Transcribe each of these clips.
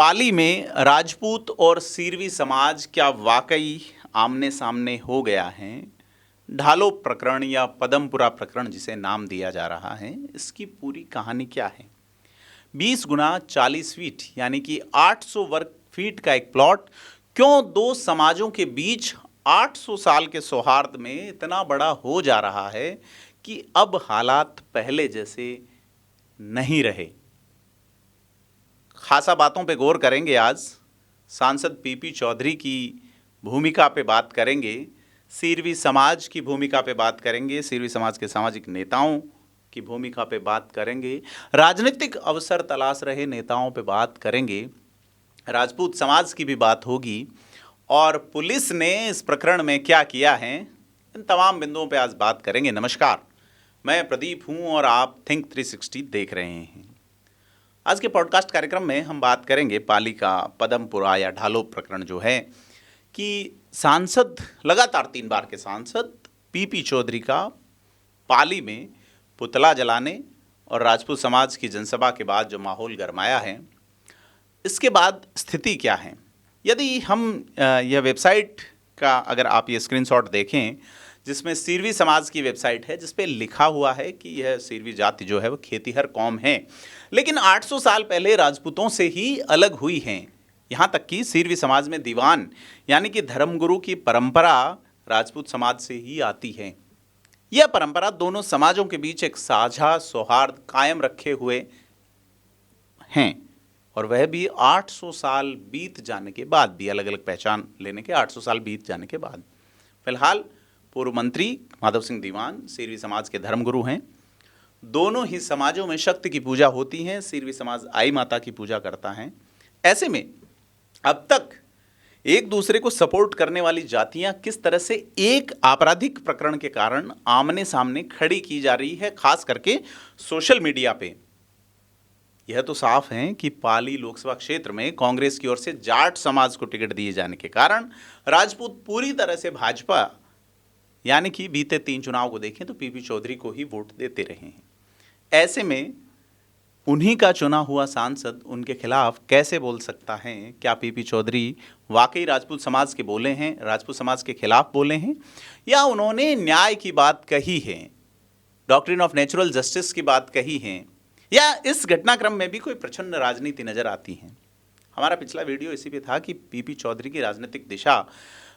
पाली में राजपूत और सीरवी समाज क्या वाकई आमने सामने हो गया है? ढालो प्रकरण या पदमपुरा प्रकरण जिसे नाम दिया जा रहा है, इसकी पूरी कहानी क्या है? 20 गुना 40 फीट यानी कि 800 वर्ग फीट का एक प्लॉट क्यों दो समाजों के बीच 800 साल के सौहार्द में इतना बड़ा हो जा रहा है कि अब हालात पहले जैसे नहीं रहे? खासा बातों पे गौर करेंगे आज। सांसद पीपी चौधरी की भूमिका पे बात करेंगे, सीरवी समाज की भूमिका पे बात करेंगे, सीरवी समाज के सामाजिक नेताओं की भूमिका पे बात करेंगे, राजनीतिक अवसर तलाश रहे नेताओं पे बात करेंगे, राजपूत समाज की भी बात होगी और पुलिस ने इस प्रकरण में क्या किया है, इन तमाम बिंदुओं पे आज बात करेंगे। नमस्कार, मैं प्रदीप हूं और आप थिंक 360 देख रहे हैं। आज के पॉडकास्ट कार्यक्रम में हम बात करेंगे पाली का पदमपुरा या ढालो प्रकरण जो है कि सांसद, लगातार 3 बार के सांसद पीपी चौधरी का पाली में पुतला जलाने और राजपूत समाज की जनसभा के बाद जो माहौल गरमाया है, इसके बाद स्थिति क्या है? यदि हम यह वेबसाइट का अगर आप ये स्क्रीनशॉट देखें जिसमें सीरवी समाज की वेबसाइट है, जिस पे लिखा हुआ है कि यह सीरवी जाति जो है वो खेतीहर कौम है, लेकिन 800 साल पहले राजपूतों से ही अलग हुई हैं। यहाँ तक कि सीरवी समाज में दीवान यानी कि धर्मगुरु की परंपरा राजपूत समाज से ही आती है। यह परंपरा दोनों समाजों के बीच एक साझा सौहार्द कायम रखे हुए हैं और वह भी 800 साल बीत जाने के बाद भी, अलग अलग पहचान लेने के 800 साल बीत जाने के बाद। फिलहाल पूर्व मंत्री माधव सिंह दीवान सीरवी समाज के धर्मगुरु हैं। दोनों ही समाजों में शक्ति की पूजा होती है। सीरवी समाज आई माता की पूजा करता है। ऐसे में अब तक एक दूसरे को सपोर्ट करने वाली जातियां किस तरह से एक आपराधिक प्रकरण के कारण आमने सामने खड़ी की जा रही है, खास करके सोशल मीडिया पे। यह तो साफ है कि पाली लोकसभा क्षेत्र में कांग्रेस की ओर से जाट समाज को टिकट दिए जाने के कारण राजपूत पूरी तरह से भाजपा यानी कि बीते 3 चुनाव को देखें तो पीपी चौधरी को ही वोट देते रहे हैं। ऐसे में उन्हीं का चुना हुआ सांसद उनके खिलाफ कैसे बोल सकता है? क्या पीपी चौधरी वाकई राजपूत समाज के बोले हैं, राजपूत समाज के खिलाफ बोले हैं, या उन्होंने न्याय की बात कही है, डॉक्ट्रिन ऑफ नेचुरल जस्टिस की बात कही है, या इस घटनाक्रम में भी कोई प्रच्छन्न राजनीति नजर आती है? हमारा पिछला वीडियो इसी पे था कि पीपी चौधरी की राजनीतिक दिशा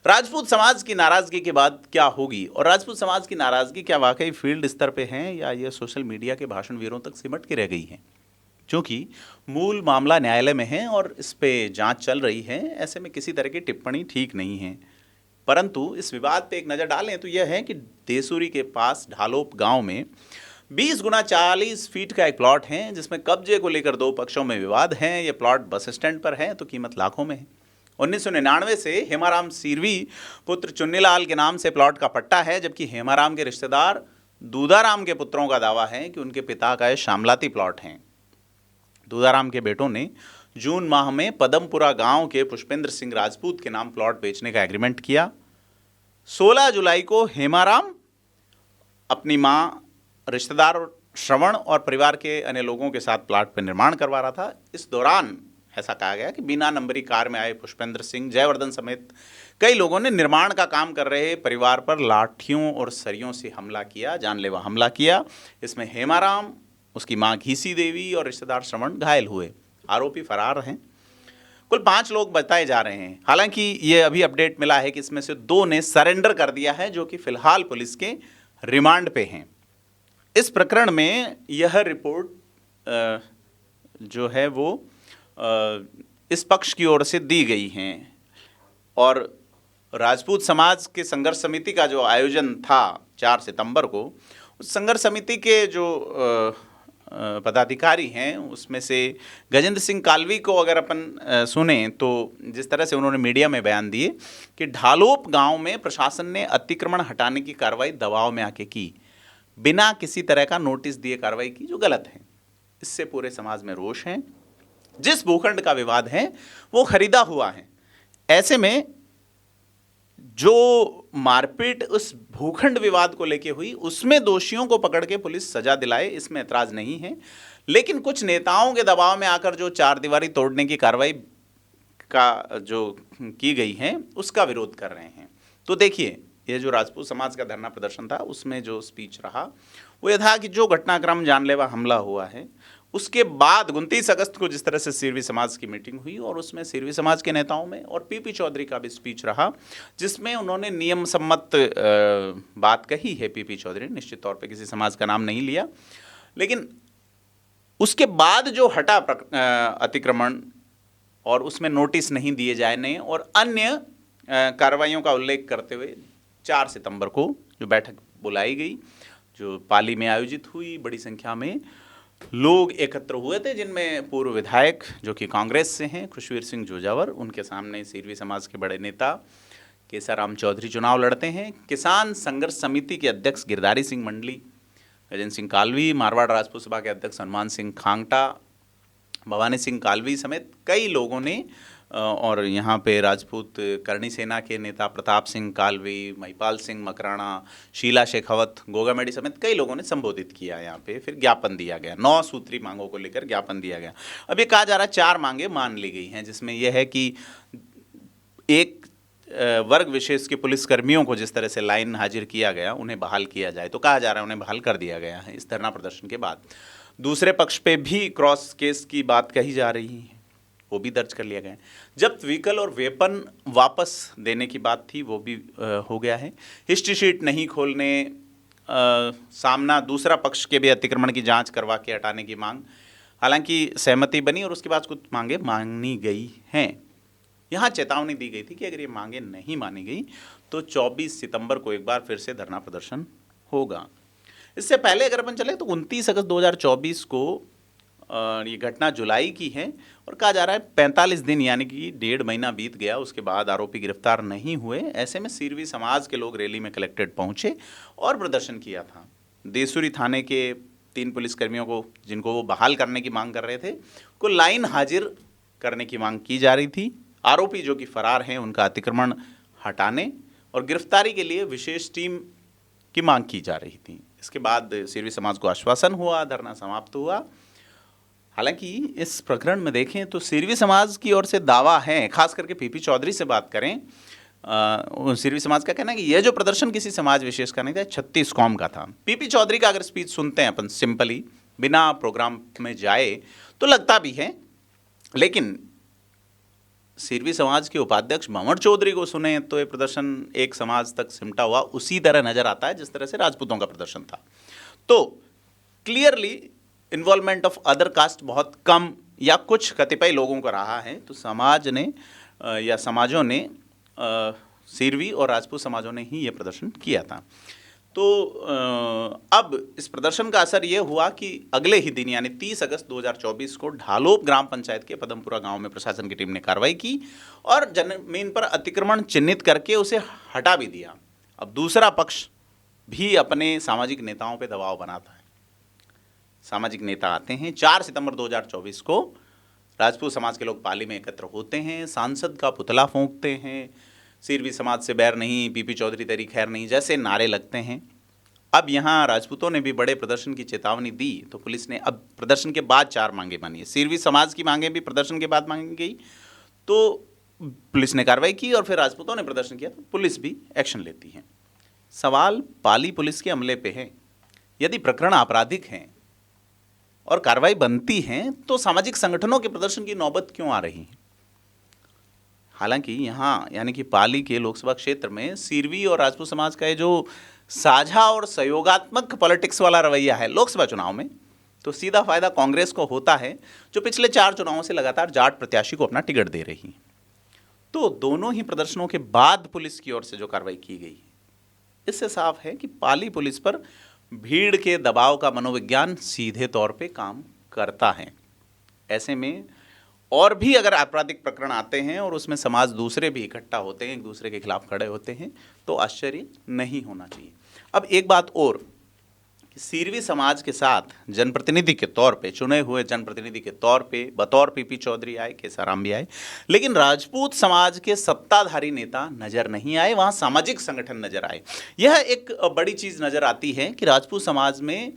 राजपूत समाज की नाराजगी के बाद क्या होगी, और राजपूत समाज की नाराजगी क्या वाकई फील्ड स्तर पे है या यह सोशल मीडिया के भाषण वीरों तक सिमट के रह गई है? क्योंकि मूल मामला न्यायालय में है और इस पे जांच चल रही है, ऐसे में किसी तरह की टिप्पणी ठीक नहीं है। परंतु इस विवाद पे एक नज़र डालें तो यह है कि देसूरी के पास ढालोप गांव में 20 गुना 40 फीट का एक प्लॉट है जिसमें कब्जे को लेकर 2 पक्षों में विवाद है। यह प्लॉट बस स्टैंड पर है तो कीमत लाखों में है। 1999 से हेमाराम सीरवी पुत्र चुन्नीलाल के नाम से प्लॉट का पट्टा है, जबकि हेमाराम के रिश्तेदार दूधाराम के पुत्रों का दावा है कि उनके पिता का यह शामलाती प्लॉट है। दूधाराम के बेटों ने जून माह में पदमपुरा गांव के पुष्पेंद्र सिंह राजपूत के नाम प्लॉट बेचने का एग्रीमेंट किया। 16 जुलाई को हेमाराम अपनी मां, रिश्तेदार श्रवण और परिवार के अन्य लोगों के साथ प्लॉट पर निर्माण करवा रहा था। इस दौरान ऐसा कहा गया कि बिना नंबरी कार में आए पुष्पेंद्र सिंह, जयवर्धन समेत कई लोगों ने निर्माण का काम कर रहे परिवार पर लाठियों और सरियों से हमला किया, जानलेवा हमला किया। इसमें हेमाराम, उसकी मां घीसी देवी और रिश्तेदार श्रवण घायल हुए। आरोपी फरार हैं। कुल 5 लोग बताए जा रहे हैं। हालांकि ये अभी अपडेट मिला है कि इसमें से 2 ने सरेंडर कर दिया है, जो कि फिलहाल पुलिस के रिमांड पे हैं। इस प्रकरण में यह रिपोर्ट जो है वो इस पक्ष की ओर से दी गई हैं और राजपूत समाज के संघर्ष समिति का जो आयोजन था 4 सितंबर को, उस संघर्ष समिति के जो पदाधिकारी हैं उसमें से गजेंद्र सिंह कालवी को अगर अपन सुने तो जिस तरह से उन्होंने मीडिया में बयान दिए कि ढालोप गांव में प्रशासन ने अतिक्रमण हटाने की कार्रवाई दबाव में आके की, बिना किसी तरह का नोटिस दिए कार्रवाई की, जो गलत है। इससे पूरे समाज में रोष है। जिस भूखंड का विवाद है वो खरीदा हुआ है। ऐसे में जो मारपीट उस भूखंड विवाद को लेके हुई, उसमें दोषियों को पकड़ के पुलिस सजा दिलाए, इसमें ऐतराज नहीं है। लेकिन कुछ नेताओं के दबाव में आकर जो 4 दीवारी तोड़ने की कार्रवाई का जो की गई है उसका विरोध कर रहे हैं। तो देखिए, ये जो राजपूत समाज का धरना प्रदर्शन था उसमें जो स्पीच रहा वो ये था कि जो घटनाक्रम जानलेवा हमला हुआ है उसके बाद 29 अगस्त को जिस तरह से सिरवी समाज की मीटिंग हुई और उसमें सिरवी समाज के नेताओं में और पीपी चौधरी का भी स्पीच रहा, जिसमें उन्होंने नियम सम्मत बात कही है। पीपी चौधरी ने निश्चित तौर पे किसी समाज का नाम नहीं लिया, लेकिन उसके बाद जो हटा अतिक्रमण और उसमें नोटिस नहीं दिए जाने और अन्य कार्रवाइयों का उल्लेख करते हुए 4 सितंबर को जो बैठक बुलाई गई, जो पाली में आयोजित हुई, बड़ी संख्या में लोग एकत्र हुए थे, जिनमें पूर्व विधायक जो कि कांग्रेस से हैं खुशवीर सिंह जोजावर, उनके सामने सिरवी समाज के बड़े नेता केसाराम चौधरी चुनाव लड़ते हैं। किसान संघर्ष समिति के अध्यक्ष गिरधारी सिंह मंडली, गजेंद्र सिंह कालवी, मारवाड़ राजपूत सभा के अध्यक्ष हनुमान सिंह खांगटा, भवानी सिंह कालवी समेत कई लोगों ने, और यहाँ पे राजपूत करणी सेना के नेता प्रताप सिंह कालवी, महिपाल सिंह मकराना, शीला शेखावत, गोगामेडी समेत कई लोगों ने संबोधित किया यहाँ पे। फिर ज्ञापन दिया गया, 9 सूत्री मांगों को लेकर ज्ञापन दिया गया। अब ये कहा जा रहा है 4 मांगे मान ली गई हैं, जिसमें यह है कि एक वर्ग विशेष के पुलिसकर्मियों को जिस तरह से लाइन हाजिर किया गया उन्हें बहाल किया जाए, तो कहा जा रहा है उन्हें बहाल कर दिया गया है इस धरना प्रदर्शन के बाद। दूसरे पक्ष पे भी क्रॉस केस की बात कही जा रही है, वो भी दर्ज कर लिया गया है। जब्त व्हीकल और वेपन वापस देने की बात थी, वो भी हो गया है। हिस्ट्री शीट नहीं खोलने, सामना दूसरा पक्ष के भी अतिक्रमण की जांच करवा के हटाने की मांग, हालांकि सहमति बनी और उसके बाद कुछ मांगे मानी गई हैं। यहाँ चेतावनी दी गई थी कि अगर ये मांगे नहीं मानी गई तो 24 सितंबर को एक बार फिर से धरना प्रदर्शन होगा। इससे पहले अगर अपन चले तो 29 अगस्त 2024 को ये घटना जुलाई की है और कहा जा रहा है 45 दिन यानी कि 1.5 महीना बीत गया, उसके बाद आरोपी गिरफ्तार नहीं हुए। ऐसे में सिरवी समाज के लोग रैली में कलेक्ट्रेट पहुंचे और प्रदर्शन किया था। देसुरी थाने के 3 पुलिसकर्मियों को, जिनको वो बहाल करने की मांग कर रहे थे, को लाइन हाजिर करने की मांग की जा रही थी। आरोपी जो कि फरार हैं उनका अतिक्रमण हटाने और गिरफ्तारी के लिए विशेष टीम की मांग की जा रही थी। इसके बाद सिरवी समाज को आश्वासन हुआ, धरना समाप्त हुआ। हालांकि इस प्रकरण में देखें तो सिरवी समाज की ओर से दावा है, खास करके पीपी चौधरी से बात करें, सिरवी समाज का कहना है कि यह जो प्रदर्शन किसी समाज विशेष का नहीं था, 36 कौम का था। पीपी चौधरी का अगर स्पीच सुनते हैं अपन सिंपली बिना प्रोग्राम में जाए तो लगता भी है, लेकिन सिरवी समाज के उपाध्यक्ष भंवर चौधरी को सुने तो ये प्रदर्शन एक समाज तक सिमटा हुआ उसी तरह नजर आता है जिस तरह से राजपूतों का प्रदर्शन था। तो clearly involvement of other caste बहुत कम या कुछ कतिपय लोगों को रहा है। तो समाज ने या समाजों ने, सिरवी और राजपूत समाजों ने ही ये प्रदर्शन किया था। तो अब इस प्रदर्शन का असर ये हुआ कि अगले ही दिन यानी 30 अगस्त 2024 को ढालोप ग्राम पंचायत के पदमपुरा गांव में प्रशासन की टीम ने कार्रवाई की और जमीन पर अतिक्रमण चिन्हित करके उसे हटा भी दिया। अब दूसरा पक्ष भी अपने सामाजिक नेताओं पर दबाव बनाता है। सामाजिक नेता आते हैं, 4 सितंबर 2024 को राजपूत समाज के लोग पाली में एकत्र होते हैं, सांसद का पुतला फूंकते हैं, सिरवी समाज से बैर नहीं, पीपी चौधरी तेरी खैर नहीं जैसे नारे लगते हैं। अब यहाँ राजपूतों ने भी बड़े प्रदर्शन की चेतावनी दी, तो पुलिस ने अब प्रदर्शन के बाद 4 मांगे मानी है। सिरवी समाज की मांगे भी प्रदर्शन के बाद मांगी गई, तो पुलिस ने कार्रवाई की और फिर राजपूतों ने प्रदर्शन किया तो पुलिस भी एक्शन लेती है। सवाल पाली पुलिस के अमले पे है। यदि प्रकरण आपराधिक हैं और कार्रवाई बनती है तो सामाजिक संगठनों के प्रदर्शन की नौबत क्यों आ रही है? हालांकि यहाँ यानी कि पाली के लोकसभा क्षेत्र में सिरवी और राजपूत समाज का ये जो साझा और सहयोगात्मक पॉलिटिक्स वाला रवैया है लोकसभा चुनाव में, तो सीधा फायदा कांग्रेस को होता है जो पिछले 4 चुनावों से लगातार जाट प्रत्याशी को अपना टिकट दे रही है। तो दोनों ही प्रदर्शनों के बाद पुलिस की ओर से जो कार्रवाई की गई है, इससे साफ है कि पाली पुलिस पर भीड़ के दबाव का मनोविज्ञान सीधे तौर पे काम करता है। ऐसे में और भी अगर आपराधिक प्रकरण आते हैं और उसमें समाज दूसरे भी इकट्ठा होते हैं, एक दूसरे के खिलाफ खड़े होते हैं, तो आश्चर्य नहीं होना चाहिए। अब एक बात और कि सिरवी समाज के साथ जनप्रतिनिधि के तौर पे, चुने हुए जनप्रतिनिधि के तौर पे बतौर पीपी चौधरी आए, केसाराम भी आए, लेकिन राजपूत समाज के सत्ताधारी नेता नजर नहीं आए, वहाँ सामाजिक संगठन नजर आए। यह एक बड़ी चीज़ नजर आती है कि राजपूत समाज में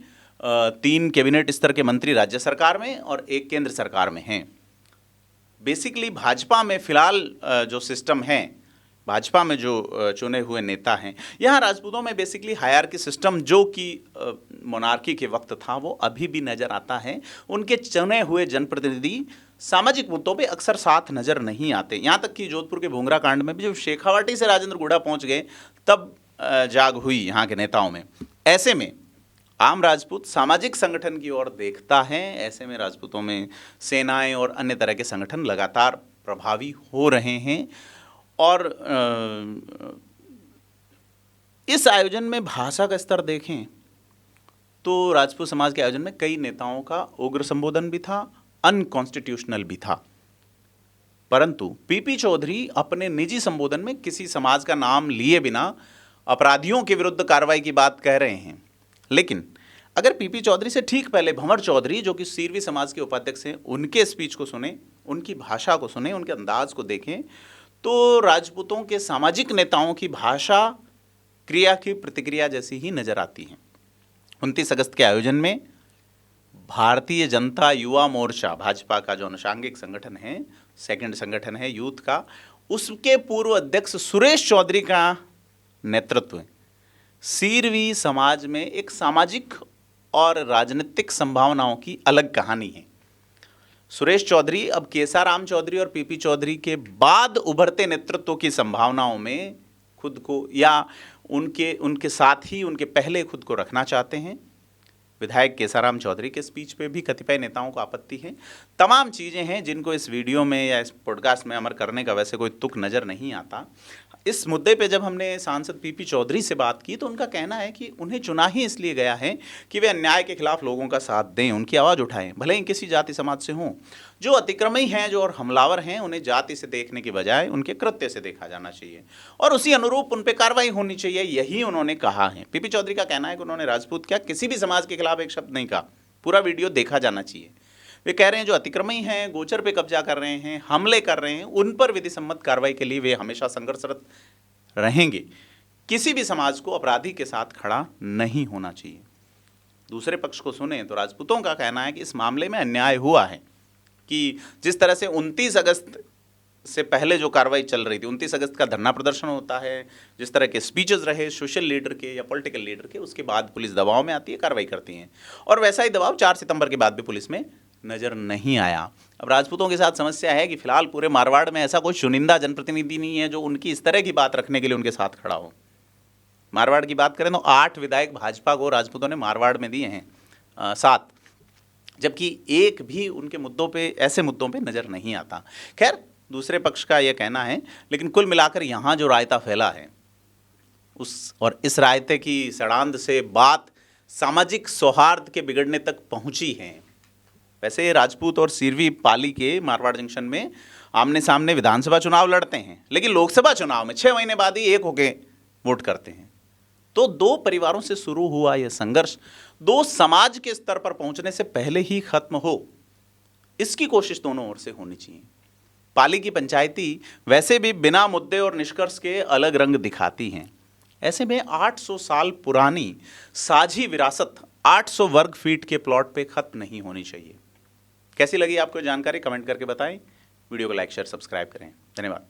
3 कैबिनेट स्तर के मंत्री राज्य सरकार में और 1 केंद्र सरकार में हैं। बेसिकली भाजपा में फिलहाल जो सिस्टम है, भाजपा में जो चुने हुए नेता हैं, यहाँ राजपूतों में बेसिकली हायरार्की सिस्टम जो कि मोनार्की के वक्त था वो अभी भी नज़र आता है। उनके चुने हुए जनप्रतिनिधि सामाजिक मुद्दों पे अक्सर साथ नज़र नहीं आते। यहाँ तक कि जोधपुर के भूंगरा कांड में भी जब शेखावाटी से राजेंद्र गुड़ा पहुँच गए तब जाग हुई यहाँ के नेताओं में। ऐसे में आम राजपूत सामाजिक संगठन की ओर देखता है। ऐसे में राजपूतों में सेनाएं और अन्य तरह के संगठन लगातार प्रभावी हो रहे हैं। और इस आयोजन में भाषा का स्तर देखें तो राजपूत समाज के आयोजन में कई नेताओं का उग्र संबोधन भी था, अनकॉन्स्टिट्यूशनल भी था। परंतु पीपी चौधरी अपने निजी संबोधन में किसी समाज का नाम लिए बिना अपराधियों के विरुद्ध कार्रवाई की बात कह रहे हैं। लेकिन अगर पीपी चौधरी से ठीक पहले भंवर चौधरी जो कि सीरवी समाज के उपाध्यक्ष हैं, उनके स्पीच को सुने, उनकी भाषा को सुने, उनके अंदाज को देखें तो राजपूतों के सामाजिक नेताओं की भाषा क्रिया की प्रतिक्रिया जैसी ही नजर आती है। 29 अगस्त के आयोजन में भारतीय जनता युवा मोर्चा, भाजपा का जो अनुषांगिक संगठन है, सेकंड संगठन है यूथ का, उसके पूर्व अध्यक्ष सुरेश चौधरी का नेतृत्व सीरवी समाज में एक सामाजिक और राजनीतिक संभावनाओं की अलग कहानी है। सुरेश चौधरी अब केसाराम चौधरी और पीपी चौधरी के बाद उभरते नेतृत्व की संभावनाओं में खुद को या उनके साथ ही उनके पहले खुद को रखना चाहते हैं। विधायक केसाराम चौधरी के स्पीच पे भी कतिपय नेताओं को आपत्ति है। तमाम चीज़ें हैं जिनको इस वीडियो में या इस पॉडकास्ट में अमर करने का वैसे कोई तुक नज़र नहीं आता। इस मुद्दे पे जब हमने सांसद पीपी चौधरी से बात की तो उनका कहना है कि उन्हें चुना ही इसलिए गया है कि वे अन्याय के खिलाफ लोगों का साथ दें, उनकी आवाज़ उठाएं, भले ही किसी जाति समाज से हों। जो अतिक्रमी हैं, जो और हमलावर हैं, उन्हें जाति से देखने के बजाय उनके कृत्य से देखा जाना चाहिए और उसी अनुरूप उन पर कार्रवाई होनी चाहिए, यही उन्होंने कहा है। पीपी चौधरी का कहना है कि उन्होंने राजपूत क्या किसी भी समाज के खिलाफ एक शब्द नहीं कहा। पूरा वीडियो देखा जाना चाहिए। वे कह रहे हैं जो अतिक्रमी हैं, गोचर पे कब्जा कर रहे हैं, हमले कर रहे हैं, उन पर विधि सम्मत कार्रवाई के लिए वे हमेशा संघर्षरत रहेंगे। किसी भी समाज को अपराधी के साथ खड़ा नहीं होना चाहिए। दूसरे पक्ष को सुने तो राजपूतों का कहना है कि इस मामले में अन्याय हुआ है कि जिस तरह से 29 अगस्त से पहले जो कार्रवाई चल रही थी, 29 अगस्त का धरना प्रदर्शन होता है, जिस तरह के स्पीचेस रहे सोशल लीडर के या पॉलिटिकल लीडर के, उसके बाद पुलिस दबाव में आती है, कार्रवाई करती है और वैसा ही दबाव 4 सितंबर के बाद भी पुलिस में नज़र नहीं आया। अब राजपूतों के साथ समस्या है कि फिलहाल पूरे मारवाड़ में ऐसा कोई चुनिंदा जनप्रतिनिधि नहीं है जो उनकी इस तरह की बात रखने के लिए उनके साथ खड़ा हो। मारवाड़ की बात करें तो 8 विधायक भाजपा को राजपूतों ने मारवाड़ में दिए हैं, 7, जबकि एक भी उनके मुद्दों पे, ऐसे मुद्दों पे नज़र नहीं आता। खैर, दूसरे पक्ष का यह कहना है, लेकिन कुल मिलाकर यहाँ जो रायता फैला है इस रायते की सड़ांध से बात सामाजिक सौहार्द के बिगड़ने तक पहुँची है। वैसे राजपूत और सीरवी पाली के मारवाड़ जंक्शन में आमने सामने विधानसभा चुनाव लड़ते हैं, लेकिन लोकसभा चुनाव में 6 महीने बाद ही एक होके वोट करते हैं। तो 2 परिवारों से शुरू हुआ यह संघर्ष 2 समाज के स्तर पर पहुंचने से पहले ही खत्म हो, इसकी कोशिश दोनों ओर से होनी चाहिए। पाली की पंचायती वैसे भी बिना मुद्दे और निष्कर्ष के अलग रंग दिखाती हैं। ऐसे में 800 साल पुरानी साझी विरासत 800 वर्ग फीट के प्लॉट पे खत्म नहीं होनी चाहिए। कैसी लगी आपको जानकारी कमेंट करके बताएं। वीडियो को लाइक शेयर सब्सक्राइब करें। धन्यवाद।